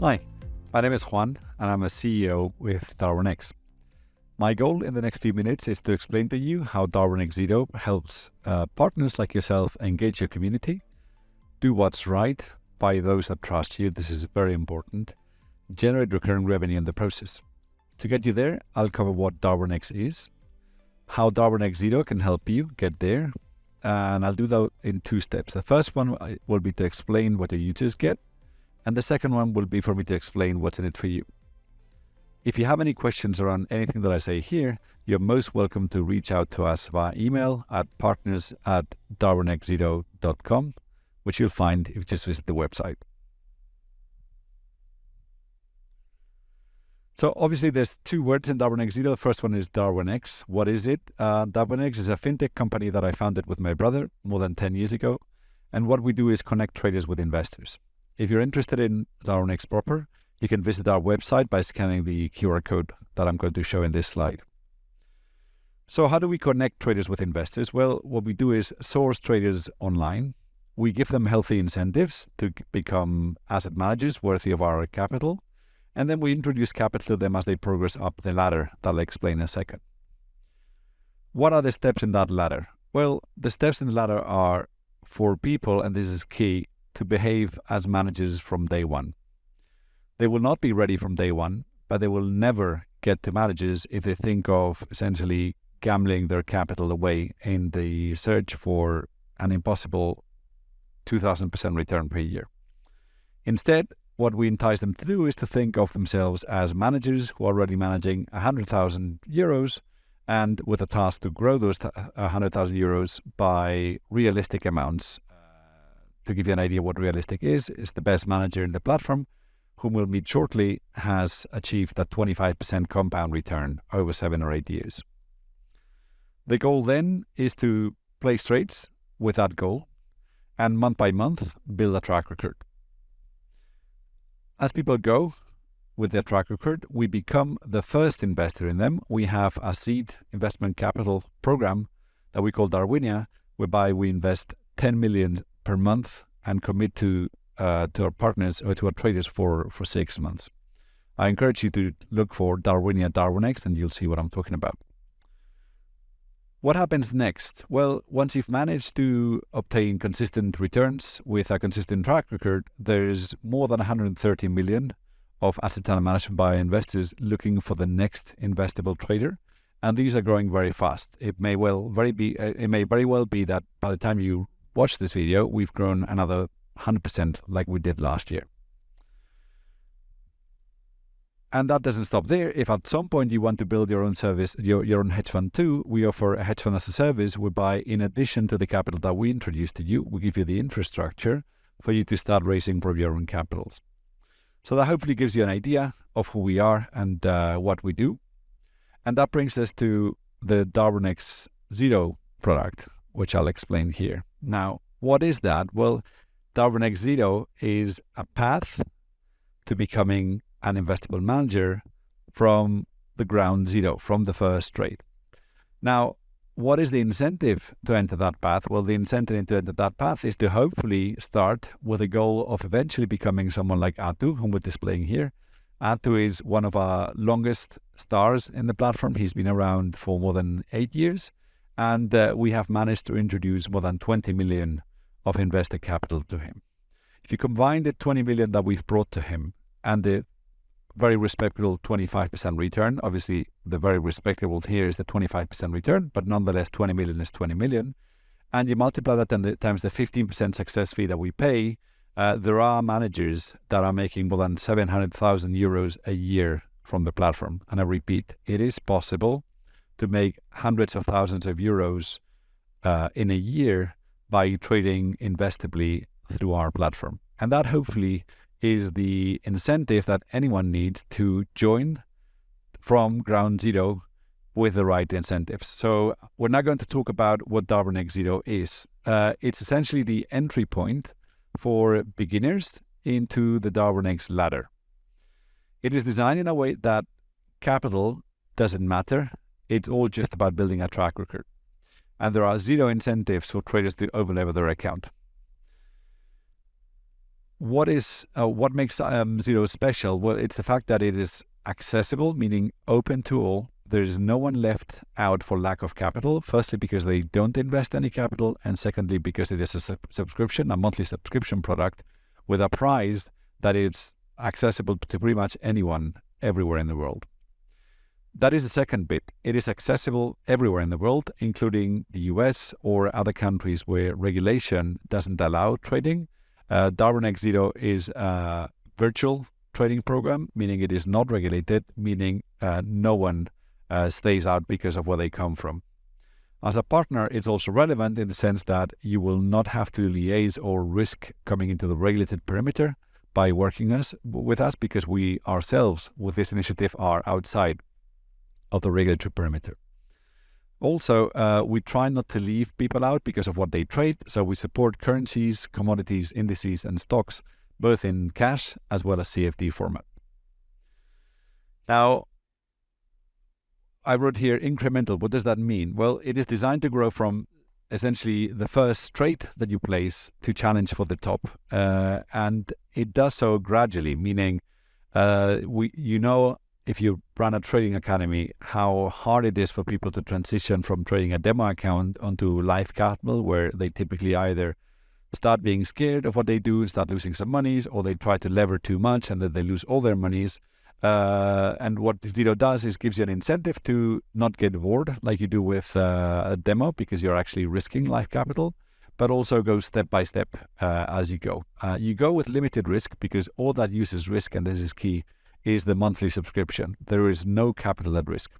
Hi, my name is Juan and I'm a CEO with Darwinex. My goal in the next few minutes is to explain to you how Darwinex Zero helps partners like yourself engage your community, do what's right by those that trust you. This is very important. Generate recurring revenue in the process. To get you there, I'll cover what Darwinex is, how Darwinex Zero can help you get there, and I'll do that in two steps. The first one will be to explain what your users get, and the second one will be for me to explain what's in it for you. If you have any questions around anything that I say here, you're most welcome to reach out to us via email at partners@darwinexzero.com, which you'll find if you just visit the website. So obviously there's two words in Darwinex Zero. The first one is Darwinex. What is it? Darwinex is a fintech company that I founded with my brother more than 10 years ago. And what we do is connect traders with investors. If you're interested in Darwinex proper, you can visit our website by scanning the QR code that I'm going to show in this slide. So how do we connect traders with investors? Well, what we do is source traders online. We give them healthy incentives to become asset managers worthy of our capital. And then we introduce capital to them as they progress up the ladder that I'll explain in a second. What are the steps in that ladder? Well, the steps in the ladder are for people, and this is key, to behave as managers from day one. They will not be ready from day one, but they will never get to managers if they think of essentially gambling their capital away in the search for an impossible 2,000% return per year. Instead, what we entice them to do is to think of themselves as managers who are already managing 100,000 euros and with a task to grow those 100,000 euros by realistic amounts. To give you an idea what realistic is the best manager in the platform, whom we'll meet shortly, has achieved a 25% compound return over 7 or 8 years. The goal then is to place trades with that goal and month by month build a track record. As people go with their track record, we become the first investor in them. We have a seed investment capital program that we call Darwinia, whereby we invest 10 million per month and commit to our partners or to our traders for 6 months. I encourage you to look for Darwinia Darwinex and you'll see what I'm talking about. What happens next? Well, once you've managed to obtain consistent returns with a consistent track record, there's more than 130 million of assets under management by investors looking for the next investable trader, and these are growing very fast. It may very well be that by the time you watch this video, we've grown another 100% like we did last year. And that doesn't stop there. If at some point you want to build your own service, your own hedge fund too, we offer a hedge fund as a service whereby in addition to the capital that we introduce to you, we give you the infrastructure for you to start raising from your own capitals. So that hopefully gives you an idea of who we are and what we do. And that brings us to the Darwinex Zero product, which I'll explain here. Now, what is that? Well, Darwinex Zero is a path to becoming an investable manager from the ground zero, from the first trade. Now, what is the incentive to enter that path? Well, the incentive to enter that path is to hopefully start with a goal of eventually becoming someone like Atu, whom we're displaying here. Atu is one of our longest stars in the platform. He's been around for more than 8 years, and we have managed to introduce more than 20 million of investor capital to him. If you combine the 20 million that we've brought to him and the very respectable 25% return, obviously the very respectable here is the 25% return, but nonetheless 20 million is 20 million, and you multiply that times the 15% success fee that we pay, there are managers that are making more than 700,000 euros a year from the platform. And I repeat, it is possible to make hundreds of thousands of euros in a year by trading investably through our platform. And that hopefully is the incentive that anyone needs to join from ground zero with the right incentives. So we're now going to talk about what Darwinex Zero is. It's essentially the entry point for beginners into the Darwinex ladder. It is designed in a way that capital doesn't matter. It's all just about building a track record. And there are zero incentives for traders to overlever their account. what makes Zero special? Well, it's the fact that it is accessible, meaning open to all. There is no one left out for lack of capital. Firstly, because they don't invest any capital, and secondly, because it is a subscription, a monthly subscription product with a price that is accessible to pretty much anyone everywhere in the world. That is the second bit. It is accessible everywhere in the world, including the US or other countries where regulation doesn't allow trading. Darwinex Zero is a virtual trading program, meaning it is not regulated, meaning no one stays out because of where they come from. As a partner, it's also relevant in the sense that you will not have to liaise or risk coming into the regulated perimeter by working with us, because we ourselves, with this initiative, are outside of the regulatory perimeter. Also, we try not to leave people out because of what they trade, so we support currencies, commodities, indices, and stocks, both in cash as well as CFD format. Now, I wrote here incremental. What does that mean? Well, it is designed to grow from essentially the first trade that you place to challenge for the top, and it does so gradually, meaning if you run a trading academy, how hard it is for people to transition from trading a demo account onto live capital, where they typically either start being scared of what they do, start losing some monies, or they try to lever too much and then they lose all their monies. And what Zero does is gives you an incentive to not get bored like you do with a demo, because you're actually risking live capital, but also go step by step as you go. You go with limited risk, because all that uses risk, and this is key, is the monthly subscription. There is no capital at risk.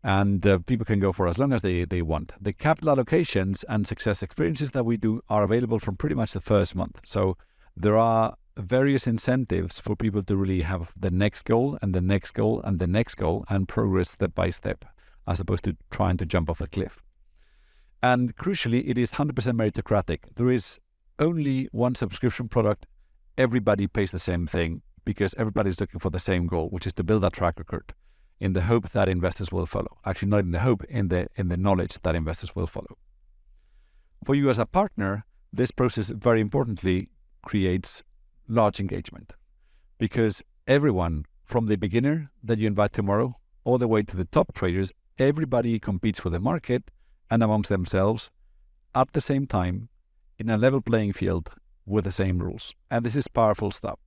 And people can go for as long as they want. The capital allocations and success experiences that we do are available from pretty much the first month. So there are various incentives for people to really have the next goal and the next goal and the next goal and progress step by step, as opposed to trying to jump off a cliff. And crucially, it is 100% meritocratic. There is only one subscription product. Everybody pays the same thing, because everybody's looking for the same goal, which is to build a track record in the hope that investors will follow. Actually, not in the hope, in the knowledge that investors will follow. For you as a partner, this process very importantly creates large engagement, because everyone from the beginner that you invite tomorrow all the way to the top traders, everybody competes for the market and amongst themselves at the same time in a level playing field with the same rules. And this is powerful stuff.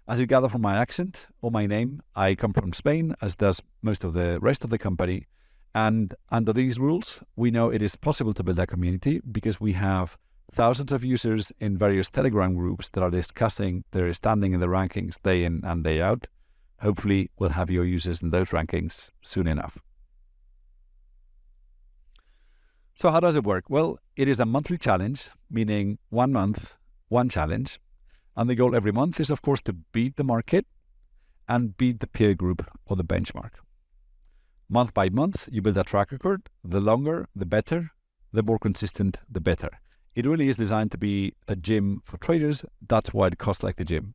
As you gather from my accent or my name, I come from Spain, as does most of the rest of the company. And under these rules, we know it is possible to build a community, because we have thousands of users in various Telegram groups that are discussing their standing in the rankings day in and day out. Hopefully, we'll have your users in those rankings soon enough. So how does it work? Well, it is a monthly challenge, meaning 1 month, one challenge. And the goal every month is, of course, to beat the market and beat the peer group or the benchmark. Month by month, you build a track record. The longer, the better. The more consistent, the better. It really is designed to be a gym for traders. That's why it costs like the gym.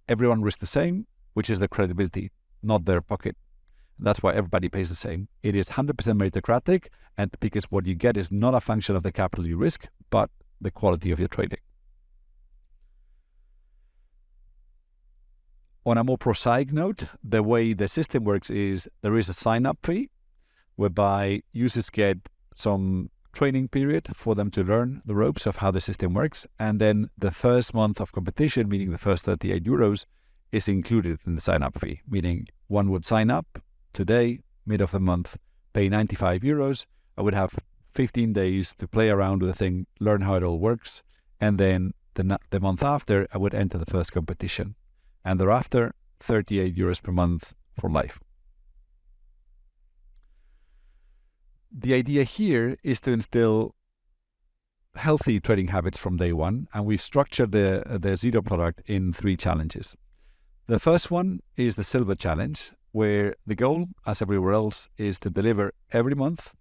Everyone risks the same, which is the credibility, not their pocket. That's why everybody pays the same. It is 100% meritocratic, and because what you get is not a function of the capital you risk, but the quality of your trading. On a more prosaic note, the way the system works is there is a sign-up fee, whereby users get some training period for them to learn the ropes of how the system works. And then the first month of competition, meaning the first 38 euros, is included in the sign-up fee, meaning one would sign up today, mid of the month, pay 95 euros. I would have 15 days to play around with the thing, learn how it all works. And then the month after, I would enter the first competition. And thereafter, 38 euros per month for life. The idea here is to instill healthy trading habits from day one, and we've structured the Zero product in 3 challenges. The first one is the Silver Challenge, where the goal, as everywhere else, is to deliver every month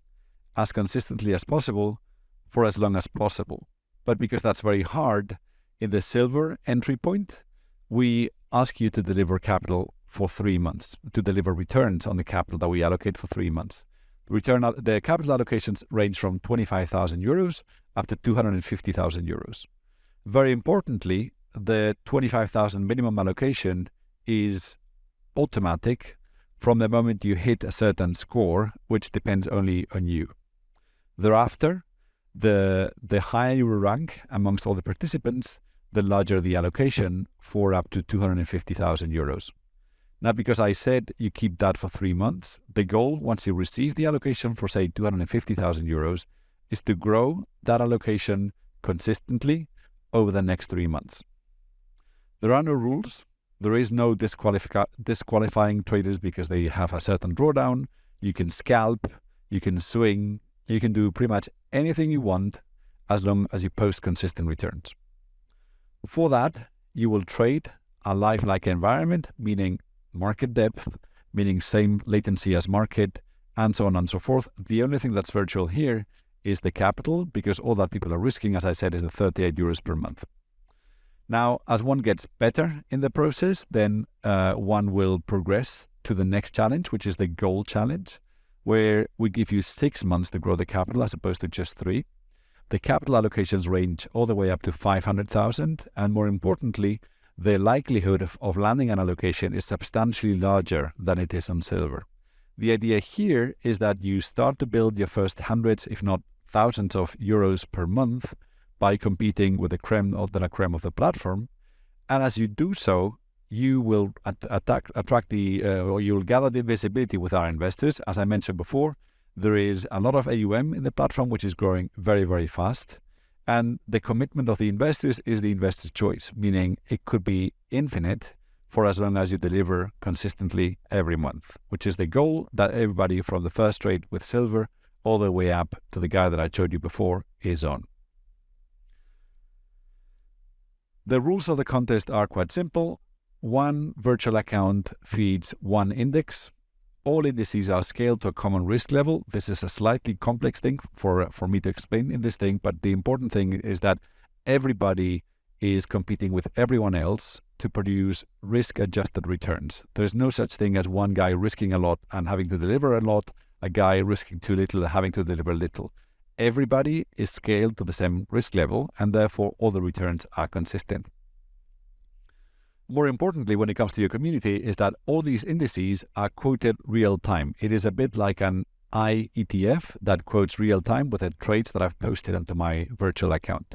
as consistently as possible for as long as possible. But because that's very hard, in the Silver entry point, we ask you to deliver capital for 3 months, to deliver returns on the capital that we allocate for 3 months. The capital allocations range from 25,000 euros up to 250,000 euros. Very importantly, the 25,000 minimum allocation is automatic from the moment you hit a certain score, which depends only on you. Thereafter, the higher you rank amongst all the participants, the larger the allocation for up to 250,000 euros. Now, because I said you keep that for 3 months, the goal, once you receive the allocation for, say, 250,000 euros, is to grow that allocation consistently over the next 3 months. There are no rules. There is no disqualifying traders because they have a certain drawdown. You can scalp, you can swing, you can do pretty much anything you want as long as you post consistent returns. For that, you will trade a lifelike environment, meaning market depth, meaning same latency as market, and so on and so forth. The only thing that's virtual here is the capital, because all that people are risking, as I said, is the 38 euros per month. Now, as one gets better in the process, then one will progress to the next challenge, which is the gold challenge, where we give you 6 months to grow the capital as opposed to just 3. The capital allocations range all the way up to 500,000, and more importantly, the likelihood of landing an allocation is substantially larger than it is on silver. The idea here is that you start to build your first hundreds, if not thousands of euros per month by competing with the creme of the la creme of the platform. And as you do so, you will attract or you'll gather the visibility with our investors. As I mentioned before, there is a lot of AUM in the platform, which is growing very, very fast. And the commitment of the investors is the investor's choice, meaning it could be infinite for as long as you deliver consistently every month, which is the goal that everybody from the first trade with silver all the way up to the guy that I showed you before is on. The rules of the contest are quite simple. One virtual account feeds one index. All indices are scaled to a common risk level. This is a slightly complex thing for me to explain in this thing, but the important thing is that everybody is competing with everyone else to produce risk-adjusted returns. There's no such thing as one guy risking a lot and having to deliver a lot, a guy risking too little and having to deliver little. Everybody is scaled to the same risk level, and therefore all the returns are consistent. More importantly, when it comes to your community, is that all these indices are quoted real time. It is a bit like an iETF that quotes real time with the trades that I've posted onto my virtual account.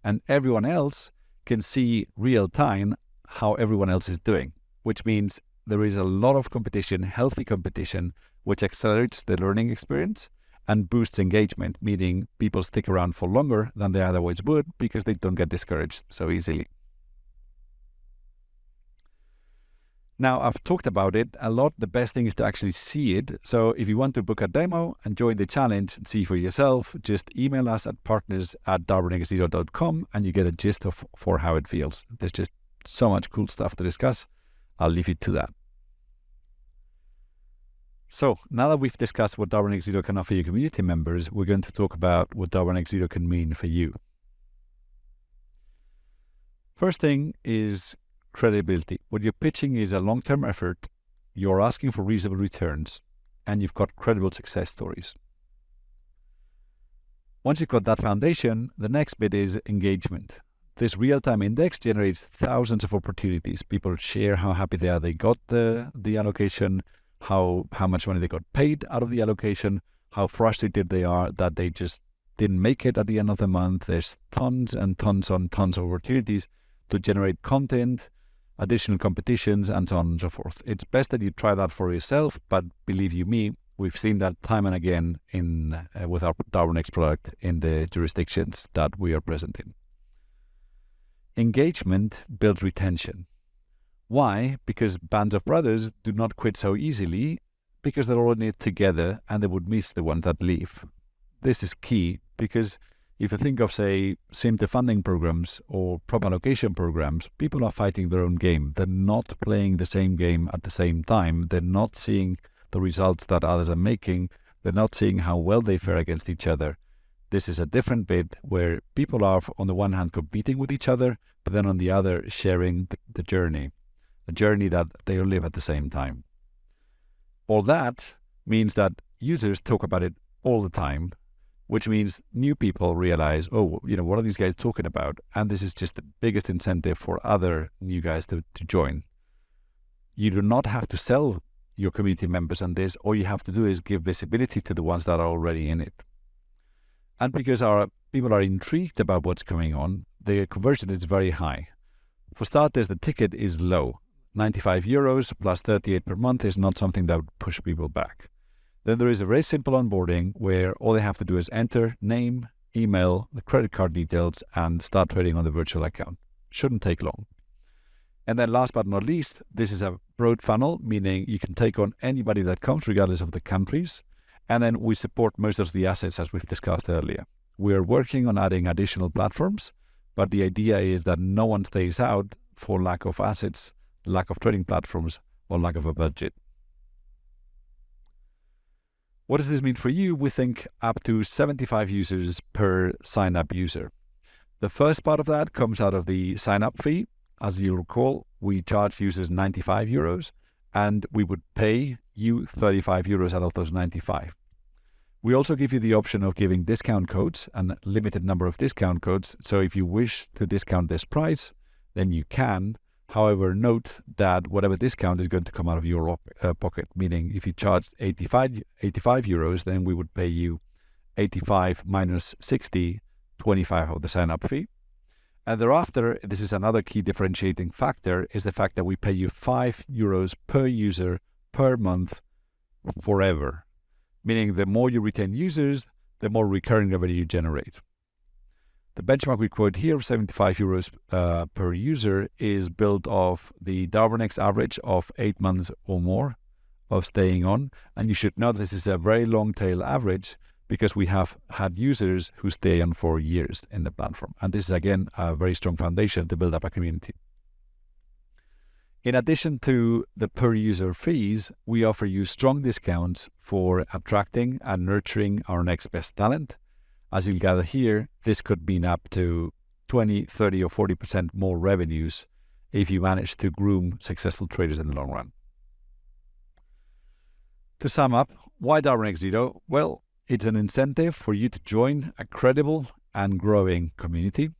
And everyone else can see real time how everyone else is doing, which means there is a lot of competition, healthy competition, which accelerates the learning experience and boosts engagement, meaning people stick around for longer than they otherwise would because they don't get discouraged so easily. Now, I've talked about it a lot. The best thing is to actually see it. So if you want to book a demo and join the challenge and see for yourself, just email us at partners@darwinexzero.com and you get a gist for how it feels. There's just so much cool stuff to discuss. I'll leave you to that. So now that we've discussed what Darwinex Zero can offer your community members, we're going to talk about what Darwinex Zero can mean for you. First thing is credibility. What you're pitching is a long-term effort, you're asking for reasonable returns, and you've got credible success stories. Once you've got that foundation, the next bit is engagement. This real-time index generates thousands of opportunities. People share how happy they are they got the allocation, how much money they got paid out of the allocation, how frustrated they are that they just didn't make it at the end of the month. There's tons and tons of opportunities to generate content, additional competitions, and so on and so forth. It's best that you try that for yourself, but believe you me, we've seen that time and again with our Darwinex product in the jurisdictions that we are present in. Engagement builds retention. Why? Because bands of brothers do not quit so easily because they're all in it together and they would miss the ones that leave. This is key because if you think of, say, SIMT funding programs or prop allocation programs, people are fighting their own game. They're not playing the same game at the same time. They're not seeing the results that others are making. They're not seeing how well they fare against each other. This is a different bit where people are, on the one hand, competing with each other, but then on the other, sharing the journey. A journey that they all live at the same time. All that means that users talk about it all the time. which means new people realize, oh, what are these guys talking about? And this is just the biggest incentive for other new guys to join. You do not have to sell your community members on this. All you have to do is give visibility to the ones that are already in it. And because our people are intrigued about what's going on, the conversion is very high. For starters, the ticket is low. 95 euros plus 38 per month is not something that would push people back. Then there is a very simple onboarding where all they have to do is enter name, email, the credit card details, and start trading on the virtual account. Shouldn't take long. And then last but not least, this is a broad funnel, meaning you can take on anybody that comes regardless of the countries. And then we support most of the assets as we've discussed earlier. We're working on adding additional platforms, but the idea is that no one stays out for lack of assets, lack of trading platforms, or lack of a budget. What does this mean for you? We think up to 75 users per sign-up user. The first part of that comes out of the sign-up fee. As you recall, we charge users 95 euros, and we would pay you 35 euros out of those 95. We also give you the option of giving discount codes, a limited number of discount codes. So if you wish to discount this price, then you can. However, note that whatever discount is going to come out of your pocket, meaning if you charged 85 euros, then we would pay you 85 minus 60, 25 of the sign-up fee. And thereafter, this is another key differentiating factor, is the fact that we pay you 5 euros per user per month forever. Meaning the more you retain users, the more recurring revenue you generate. The benchmark we quote here, 75 euros per user, is built off the Darwinex average of 8 months or more of staying on. And you should know this is a very long tail average because we have had users who stay on for years in the platform. And this is, again, a very strong foundation to build up a community. In addition to the per user fees, we offer you strong discounts for attracting and nurturing our next best talent. As you'll gather here, this could mean up to 20, 30 or 40% more revenues if you manage to groom successful traders in the long run. To sum up, why Darwinex Zero? Well, it's an incentive for you to join a credible and growing community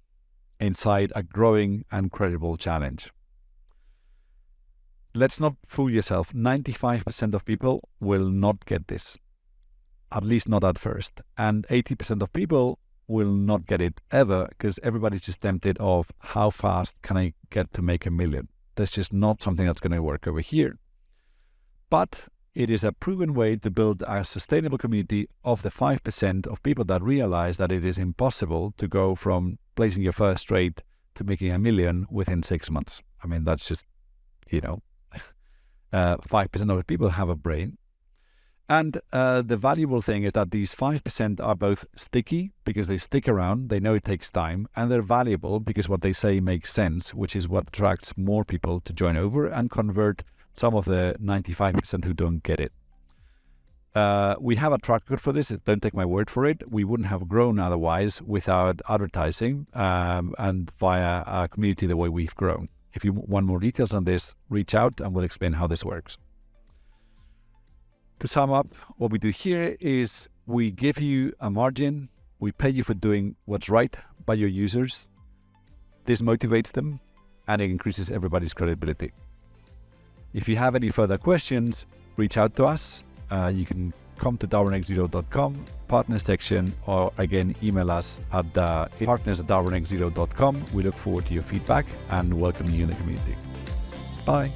inside a growing and credible challenge. Let's not fool yourself. 95% of people will not get this. At least not at first. And 80% of people will not get it ever because everybody's just tempted of how fast can I get to make $1 million. That's just not something that's going to work over here. But it is a proven way to build a sustainable community of the 5% of people that realize that it is impossible to go from placing your first trade to making $1 million within 6 months. I mean, that's just, 5% of the people have a brain. And the valuable thing is that these 5% are both sticky because they stick around, they know it takes time, and they're valuable because what they say makes sense, which is what attracts more people to join over and convert some of the 95% who don't get it. We have a track record for this. Don't take my word for it. We wouldn't have grown otherwise without advertising and via a community the way we've grown. If you want more details on this, reach out and we'll explain how this works. To sum up, what we do here is we give you a margin. We pay you for doing what's right by your users. This motivates them and it increases everybody's credibility. If you have any further questions, reach out to us. You can come to darwinexzero.com, partner section, or again, email us at partners@darwinexzero.com. We look forward to your feedback and welcome you in the community. Bye.